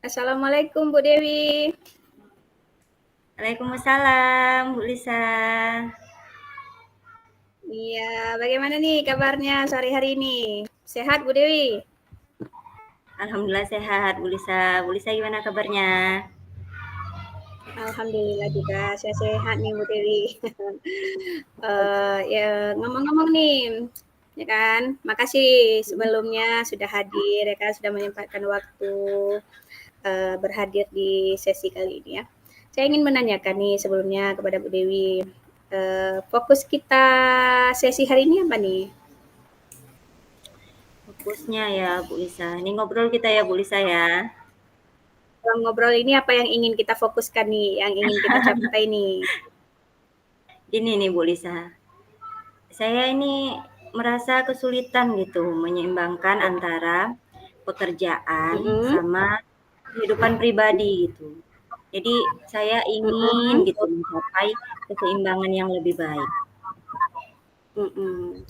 Assalamualaikum Bu Dewi. Waalaikumsalam, Bu Lisa. Iya, bagaimana nih kabarnya sore hari ini? Sehat Bu Dewi? Alhamdulillah sehat, Bu Lisa. Bu Lisa gimana kabarnya? Alhamdulillah juga saya sehat nih Bu Dewi. Ya ngomong-ngomong nih, ya kan, makasih sebelumnya sudah hadir, ya kan, sudah menyempatkan waktu berhadir di sesi kali ini ya. Saya ingin menanyakan nih sebelumnya kepada Bu Dewi, fokus kita sesi hari ini apa nih? Fokusnya ya, Bu Lisa. Ini ngobrol kita ya, Bu Lisa ya. Kalau ngobrol ini apa yang ingin kita fokuskan nih, yang ingin kita capai nih? Ini nih, Bu Lisa. Saya ini merasa kesulitan gitu menyeimbangkan antara pekerjaan Mhm, sama kehidupan pribadi gitu. Jadi saya ingin mhm, gitu mencapai keseimbangan yang lebih baik. mhm.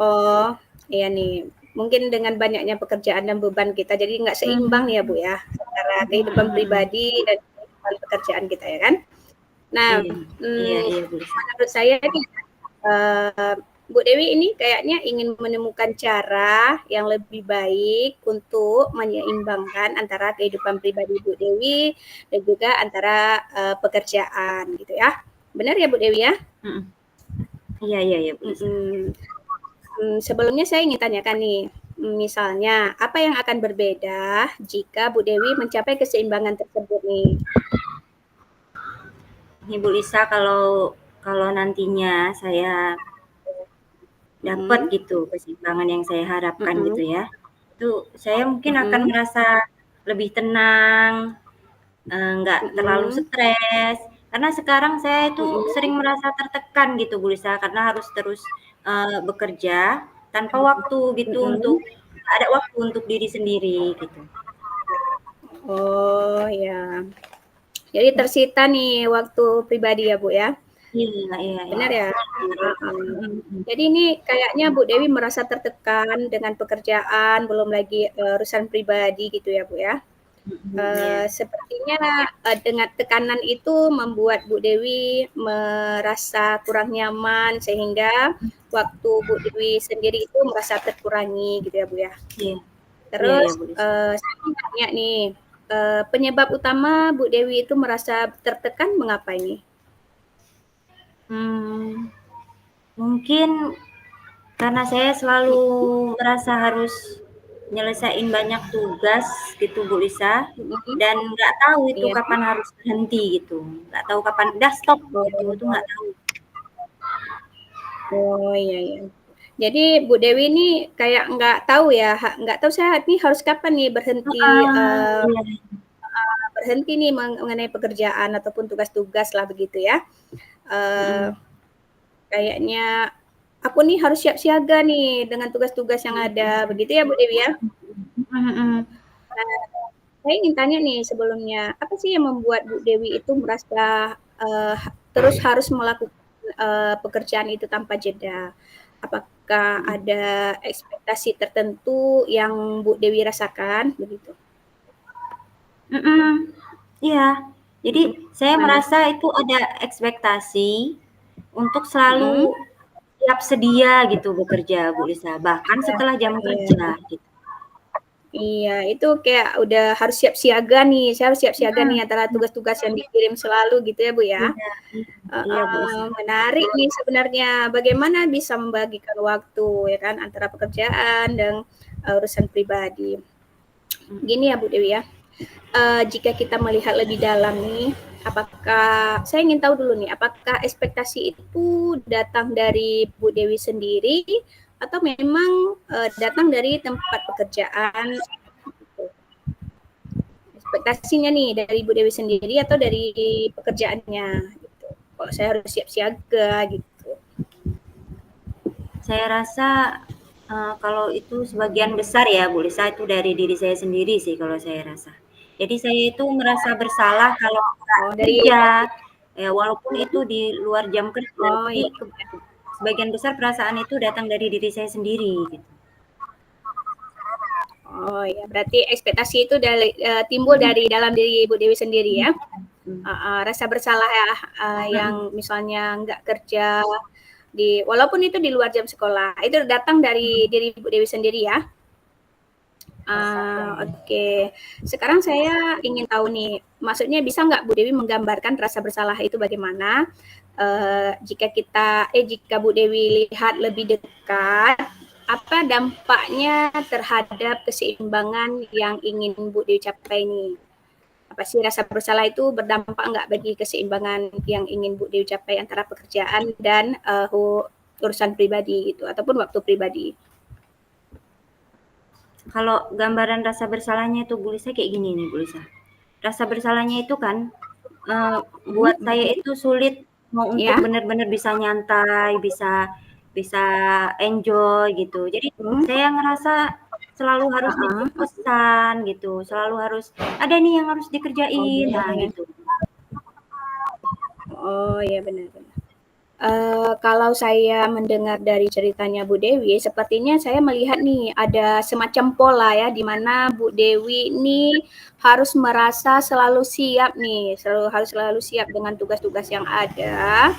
Oh, iya nih. Mungkin dengan banyaknya pekerjaan dan beban kita, jadi nggak seimbang ya Bu ya, antara kehidupan pribadi dan kehidupan pekerjaan kita ya kan? Nah, Iya, iya, mmm, iya, Bu Lisa. menurut saya nih, Bu Dewi ini kayaknya ingin menemukan cara yang lebih baik untuk menyeimbangkan antara kehidupan pribadi Bu Dewi dan juga antara, pekerjaan gitu ya. Benar ya Bu Dewi ya? Mhm. Iya, iya, iya, Bu Lisa. Mhm. Sebelumnya saya ingin tanyakan nih, misalnya apa yang akan berbeda jika Bu Dewi mencapai keseimbangan tersebut nih? Nih Bu Lisa, kalau kalau nantinya saya dapat Mhm, gitu keseimbangan yang saya harapkan mhm, gitu ya, itu saya mungkin akan mhm, merasa lebih tenang, nggak terlalu mhm, stres. Karena sekarang saya itu mhm, sering merasa tertekan gitu Bu Lisa, karena harus terus, bekerja tanpa waktu gitu untuk mhm. ada waktu untuk diri sendiri gitu. Oh ya, jadi tersita nih waktu pribadi ya Bu ya? Iya, iya, iya. Benar ya? Heeh. Mhm, mhm. Jadi ini kayaknya Bu Dewi merasa tertekan dengan pekerjaan, belum lagi, urusan pribadi gitu ya Bu ya? Mhm, iya. Sepertinya, dengan tekanan itu membuat Bu Dewi merasa kurang nyaman sehingga waktu Bu Dewi sendiri itu merasa terkurangi gitu ya, Bu, ya. Iya. Iya, Terus, iya Bu Lisa. saya mau tanya nih, penyebab utama Bu Dewi itu merasa tertekan mengapa ini? Mmm, mungkin karena saya selalu merasa harus nyelesain banyak tugas gitu Bu Lisa, Mhm, dan nggak tahu itu iya. kapan harus berhenti gitu, nggak tahu kapan udah stop gitu, itu Oh nggak tahu. oh, iya iya. Jadi Bu Dewi ini kayak nggak tahu ya, nggak tahu saya nih harus kapan nih berhenti, Heeh, iya, berhenti nih mengenai pekerjaan ataupun tugas-tugas lah begitu ya. Eee, mhm, Kayaknya aku nih harus siap siaga nih dengan tugas-tugas yang ada, begitu ya Bu Dewi ya? mhm, mhm. Nah, saya ingin tanya nih sebelumnya, apa sih yang membuat Bu Dewi itu merasa, terus harus melakukan, pekerjaan itu tanpa jeda? Apakah ada ekspektasi tertentu yang Bu Dewi rasakan begitu? Mhm, iya. Jadi Mhm, saya gimana? merasa itu ada ekspektasi untuk selalu Mhm, siap sedia gitu bekerja Bu Lisa, bahkan setelah jam kerja iya. gitu. Iya, itu kayak udah harus siap siaga nih, saya harus siap siaga nih Mhm, antara tugas-tugas yang dikirim selalu gitu ya, Bu, ya. iya, iya Bu Lisa. Menarik nih sebenarnya, bagaimana bisa membagikan waktu ya kan antara pekerjaan dan, urusan pribadi. Mhm. Gini ya, Bu Dewi, ya, jika kita melihat lebih dalam nih, apakah saya ingin tahu dulu nih, apakah ekspektasi itu datang dari Bu Dewi sendiri atau memang, datang dari tempat pekerjaan gitu? Ekspektasinya nih dari Bu Dewi sendiri atau dari pekerjaannya gitu. Kalau saya harus siap siaga gitu. Saya rasa, kalau itu sebagian besar ya Bu Lisa, itu dari diri saya sendiri sih kalau saya rasa. Jadi saya itu merasa bersalah kalau nggak Oh dari kerja, ya walaupun itu di luar jam kerja, oh tapi iya. sebagian besar perasaan itu datang dari diri saya sendiri gitu. Oh ya, berarti ekspektasi itu timbul dari dalam diri Ibu Dewi sendiri ya? Rasa bersalah ya, yang misalnya nggak kerja walaupun itu di luar jam sekolah, itu datang dari diri Ibu Dewi sendiri ya? Oke. Sekarang saya ingin tahu nih, maksudnya bisa nggak Bu Dewi menggambarkan rasa bersalah itu bagaimana? Jika Bu Dewi lihat lebih dekat, apa dampaknya terhadap keseimbangan yang ingin Bu Dewi capai ini? Apa sih rasa bersalah itu berdampak nggak bagi keseimbangan yang ingin Bu Dewi capai antara pekerjaan dan urusan pribadi gitu, ataupun waktu pribadi? Kalau gambaran rasa bersalahnya itu Bu Lisa kayak gini nih Bu Lisa. Rasa bersalahnya itu kan buat saya itu sulit mau untuk Ya. benar-benar bisa nyantai, bisa bisa enjoy gitu. Jadi saya ngerasa selalu harus nitip pesan gitu, selalu harus ada nih yang harus dikerjain, nah gitu. Oh ya, benar-benar. Kalau saya mendengar dari ceritanya Bu Dewi, sepertinya saya melihat nih ada semacam pola ya, di mana Bu Dewi ini harus merasa selalu siap nih, harus selalu siap dengan tugas-tugas yang ada.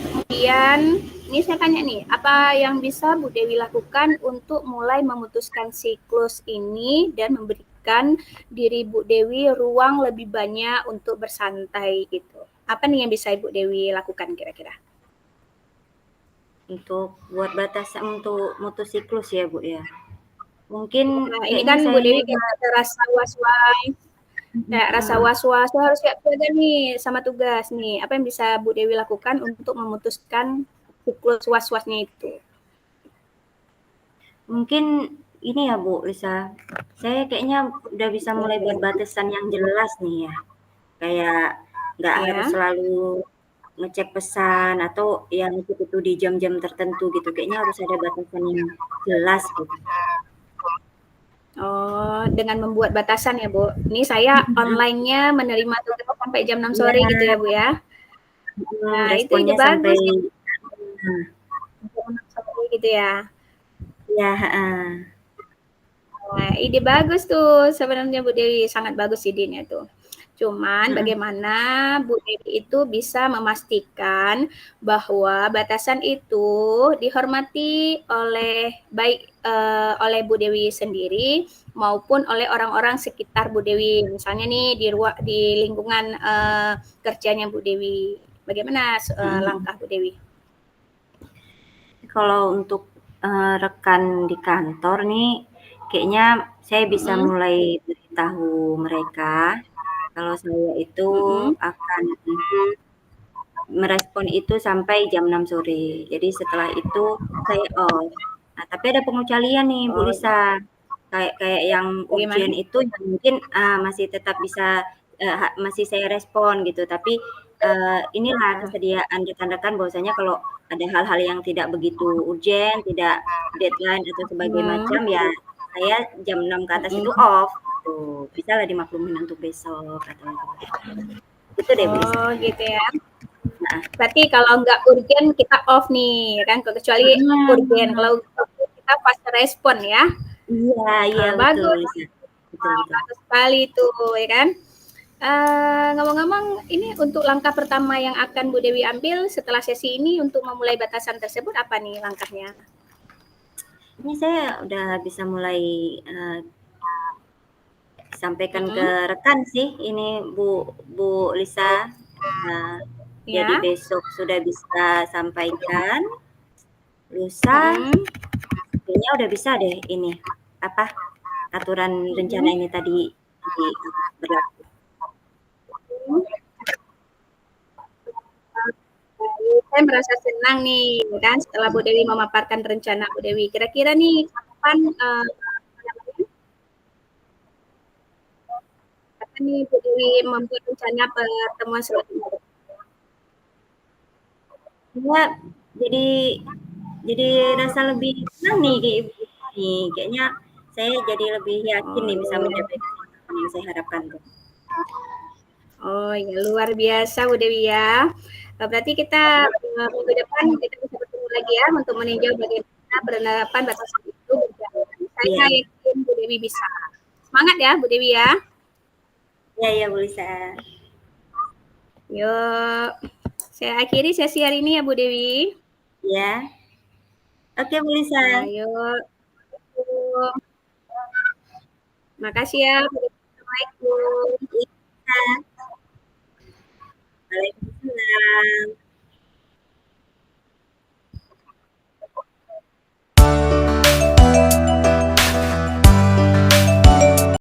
Kemudian, ini saya tanya nih, apa yang bisa Bu Dewi lakukan untuk mulai memutuskan siklus ini dan memberikan diri Bu Dewi ruang lebih banyak untuk bersantai gitu? Apa nih yang bisa Ibu Dewi lakukan kira-kira? Untuk buat batasan untuk mutus siklus ya Bu ya. Mungkin Nah, ini kayaknya kan Bu saya Dewi kayak ada rasa was-was, saya harus siap jaga nih sama tugas nih. Apa yang bisa Bu Dewi lakukan untuk memutuskan siklus was-wasnya itu? mungkin ini ya Bu Lisa, saya kayaknya udah bisa mulai buat batasan yang jelas nih ya. Kayak nggak harus Ya. selalu ngecek pesan atau ya ngecek itu di jam-jam tertentu gitu. Kayaknya harus ada batasan yang jelas gitu. Oh, dengan membuat batasan ya, Bu. Ini saya online-nya menerima tugas sampai jam 6 sore Iya, gitu ya, Bu ya. Nah, itu ide responnya sampai bagus ya, nah, jam 6 sore gitu ya. iya, heeh. Nah, ide bagus tuh sebenarnya Bu Dewi, sangat bagus idenya tuh. Cuman Mhm. bagaimana Bu Dewi itu bisa memastikan bahwa batasan itu dihormati oleh Bu Dewi sendiri maupun oleh orang-orang sekitar Bu Dewi. Misalnya nih di lingkungan kerjanya Bu Dewi. Bagaimana Mhm. langkah Bu Dewi? Kalau untuk rekan di kantor nih, kayaknya saya bisa Mm-mm, mulai beritahu mereka kalau saya itu mm-mm. akan merespon itu sampai jam 6 sore. Jadi setelah itu saya off. Nah, tapi ada pengecualian nih Bu Oh, Lisa. Kayak kayak yang bagaimana? urgent itu yang mungkin masih tetap bisa masih saya respon gitu. Tapi inilah Ah, kesediaan rekan-rekan bahwasanya kalau ada hal-hal yang tidak begitu urgent, tidak deadline atau sebagainya hmm, macam ya saya jam 6 ke atas itu mm-mm. off gitu. Bisalah dimaklumin untuk besok atau itu deh Bu Lisa. Oh, gitu ya. Heeh. Berarti kalau nggak urgent kita off nih, kan? Kecuali urgent. Mhm. Kalau urgent kita fast respon ya. Iya iya betul Bagus, Lisa. Betul betul. bagus sekali itu, ya kan? Ngomong-ngomong, ini untuk langkah pertama yang akan Bu Dewi ambil setelah sesi ini untuk memulai batasan tersebut apa nih langkahnya? Ini saya udah bisa mulai sampaikan ke Mm-mm. rekan sih ini Bu Lisa. Nah, jadi Ya. besok sudah bisa sampaikan, lusa Mm-mm. kayaknya udah bisa deh ini apa aturan rencana Mm-mm. ini tadi berlaku. Saya merasa senang nih, kan, setelah Bu Dewi memaparkan rencana Bu Dewi. Kira-kira nih kapan kapan nih Bu Dewi membuat rencana pertemuan selanjutnya? Iya, jadi jadi rasa lebih senang nih kayak ibu nih. Kayaknya saya jadi lebih yakin Oh nih bisa iya. mencapai kesimpulan yang saya harapkan tuh. Oh ya, luar biasa Bu Dewi ya. Berarti kita minggu depan kita bisa bertemu lagi ya untuk meninjau bagaimana penerapan batasan itu berjalan. Saya Iya, yakin Bu Dewi bisa. Semangat ya Bu Dewi ya. Iya, iya Bu Lisa. Yuk, saya akhiri sesi hari ini ya Bu Dewi. Ya. Oke Bu Lisa. Ayo. Makasih ya. Assalamualaikum. Iya. Waalaikumsalam.